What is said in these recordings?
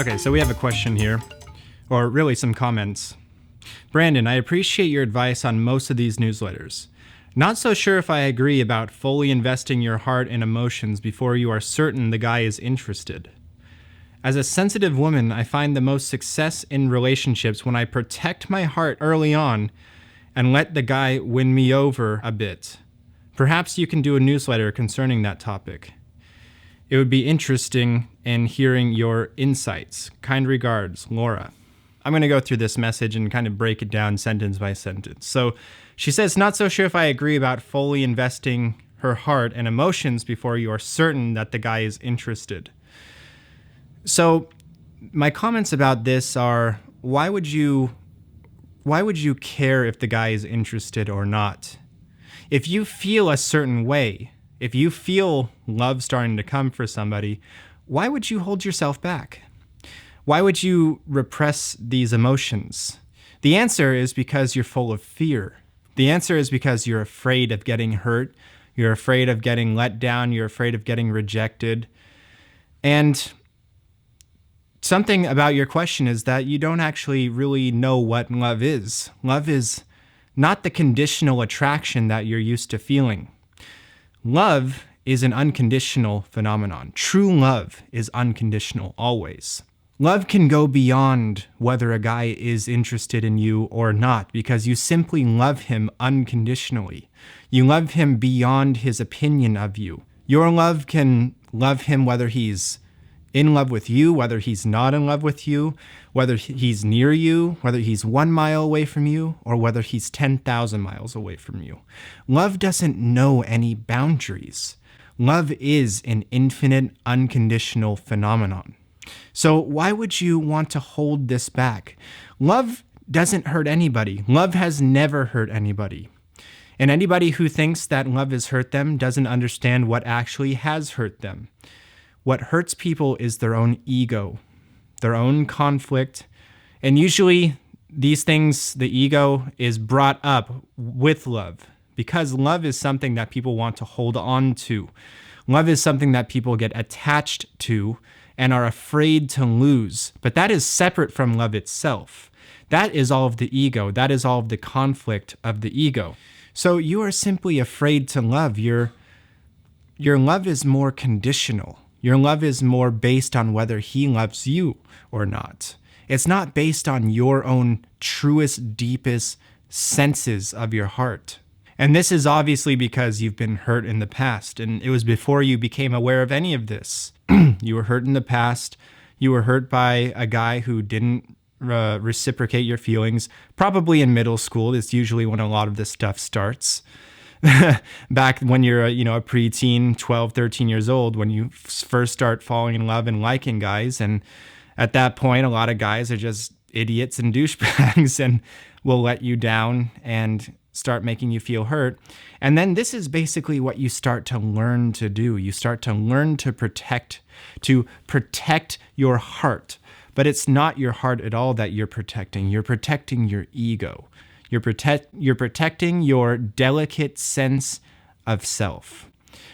Okay, so we have a question here, or really some comments. Brandon, I appreciate your advice on most of these newsletters. Not so sure if I agree about fully investing your heart and emotions before you are certain the guy is interested. As a sensitive woman, I find the most success in relationships when I protect my heart early on and let the guy win me over a bit. Perhaps you can do a newsletter concerning that topic. It would be interesting in hearing your insights. Kind regards, Laura. I'm going to go through this message and kind of break it down sentence by sentence. So she says, not so sure if I agree about fully investing her heart and emotions before you are certain that the guy is interested. So my comments about this are, why would you care if the guy is interested or not? If you feel a certain way, if you feel love starting to come for somebody, why would you hold yourself back? Why would you repress these emotions? The answer is because you're full of fear. The answer is because you're afraid of getting hurt. You're afraid of getting let down. You're afraid of getting rejected. And something about your question is that you don't actually really know what love is. Love is not the conditional attraction that you're used to feeling. Love is an unconditional phenomenon. True love is unconditional always. Love can go beyond whether a guy is interested in you or not, because you simply love him unconditionally. You love him beyond his opinion of you. Your love can love him whether he's in love with you, whether he's not in love with you, whether he's near you, whether he's 1 mile away from you, or whether he's 10,000 miles away from you. Love doesn't know any boundaries. Love is an infinite, unconditional phenomenon. So why would you want to hold this back? Love doesn't hurt anybody. Love has never hurt anybody. And anybody who thinks that love has hurt them doesn't understand what actually has hurt them. What hurts people is their own ego, their own conflict. And usually these things, the ego is brought up with love, because love is something that people want to hold on to. Love is something that people get attached to and are afraid to lose. But that is separate from love itself. That is all of the ego. That is all of the conflict of the ego. So you are simply afraid to love. Your love is more conditional. Your love is more based on whether he loves you or not. It's not based on your own truest, deepest senses of your heart. And this is obviously because you've been hurt in the past, and it was before you became aware of any of this. You were hurt in the past. You were hurt by a guy who didn't reciprocate your feelings. Probably in middle school is usually when a lot of this stuff starts. Back when you're a preteen, 12, 13 years old, when you first start falling in love and liking guys. And at that point, a lot of guys are just idiots and douchebags and will let you down and start making you feel hurt. And then this is basically what you start to learn to do. You start to learn to protect your heart. But it's not your heart at all that you're protecting. You're protecting your ego. You're protecting your delicate sense of self.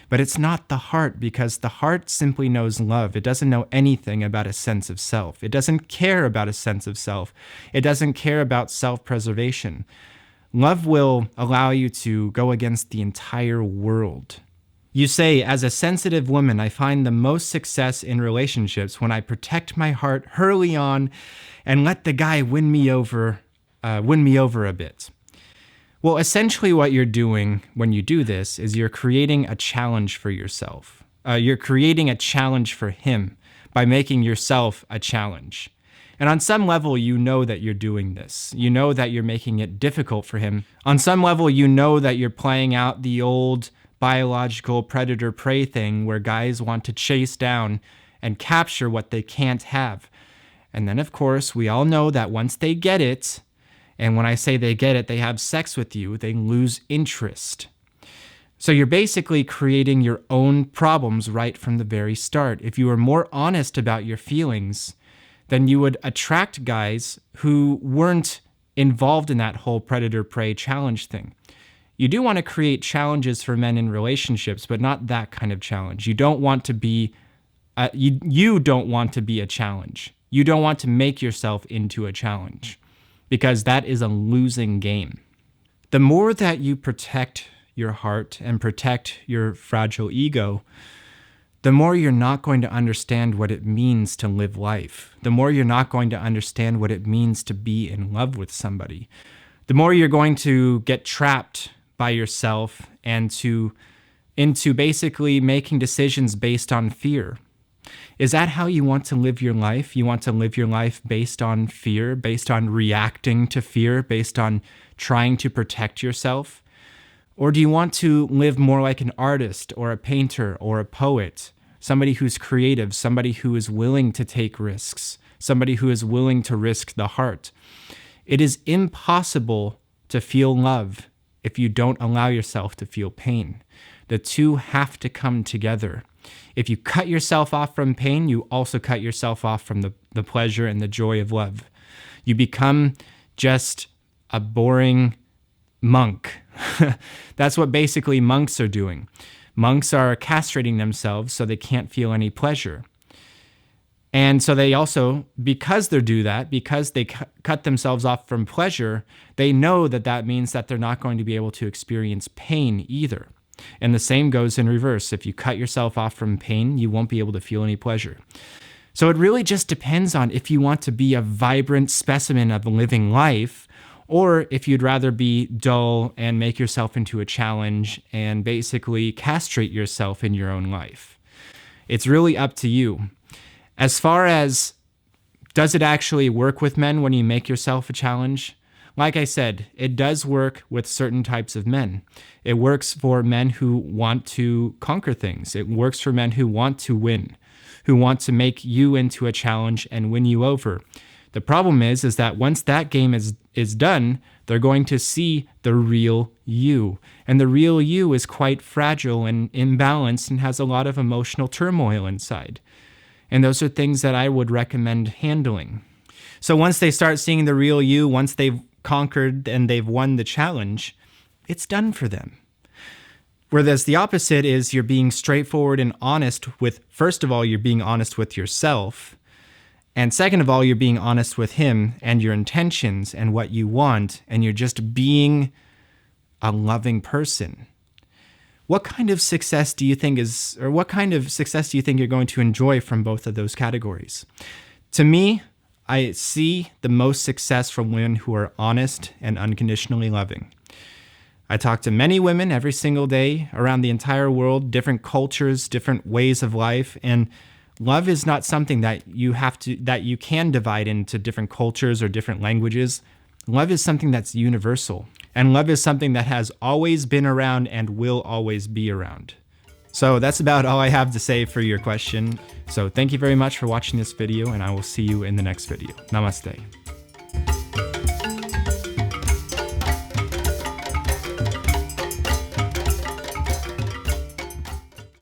But it's not the heart, because the heart simply knows love. It doesn't know anything about a sense of self. It doesn't care about a sense of self. It doesn't care about self-preservation. Love will allow you to go against the entire world. You say, as a sensitive woman, I find the most success in relationships when I protect my heart early on and let the guy win me over a bit. Well, essentially what you're doing when you do this is you're creating a challenge for yourself. You're creating a challenge for him by making yourself a challenge. And on some level, you know that you're doing this. You know that you're making it difficult for him. On some level, you know that you're playing out the old biological predator-prey thing where guys want to chase down and capture what they can't have. And then, of course, we all know that once they get it, and when I say they get it, they have sex with you, they lose interest. So you're basically creating your own problems right from the very start. If you were more honest about your feelings, then you would attract guys who weren't involved in that whole predator-prey challenge thing. You do want to create challenges for men in relationships, but not that kind of challenge. You don't want to be a challenge. You don't want to make yourself into a challenge, because that is a losing game. The more that you protect your heart and protect your fragile ego, the more you're not going to understand what it means to live life. The more you're not going to understand what it means to be in love with somebody. The more you're going to get trapped by yourself and into basically making decisions based on fear. Is that how you want to live your life? You want to live your life based on fear, based on reacting to fear, based on trying to protect yourself? Or do you want to live more like an artist or a painter or a poet, somebody who's creative, somebody who is willing to take risks, somebody who is willing to risk the heart? It is impossible to feel love if you don't allow yourself to feel pain. The two have to come together. If you cut yourself off from pain, you also cut yourself off from the pleasure and the joy of love. You become just a boring monk. That's what basically monks are doing. Monks are castrating themselves so they can't feel any pleasure. And so they also, because they do that, because they cut themselves off from pleasure, they know that that means that they're not going to be able to experience pain either. And the same goes in reverse. If you cut yourself off from pain, you won't be able to feel any pleasure. So it really just depends on if you want to be a vibrant specimen of a living life, or if you'd rather be dull and make yourself into a challenge and basically castrate yourself in your own life. It's really up to you. As far as, does it actually work with men when you make yourself a challenge? Like I said, it does work with certain types of men. It works for men who want to conquer things. It works for men who want to win, who want to make you into a challenge and win you over. The problem is that once that game is done, they're going to see the real you. And the real you is quite fragile and imbalanced and has a lot of emotional turmoil inside. And those are things that I would recommend handling. So once they start seeing the real you, once they've conquered and they've won the challenge, it's done for them. Whereas the opposite is you're being straightforward and honest with, first of all, you're being honest with yourself. And second of all, you're being honest with him and your intentions and what you want, and you're just being a loving person. What kind of success do you think you're going to enjoy from both of those categories? To me, I see the most success from women who are honest and unconditionally loving. I talk to many women every single day around the entire world, different cultures, different ways of life, and love is not something that you can divide into different cultures or different languages. Love is something that's universal, and love is something that has always been around and will always be around. So that's about all I have to say for your question. So thank you very much for watching this video, and I will see you in the next video. Namaste.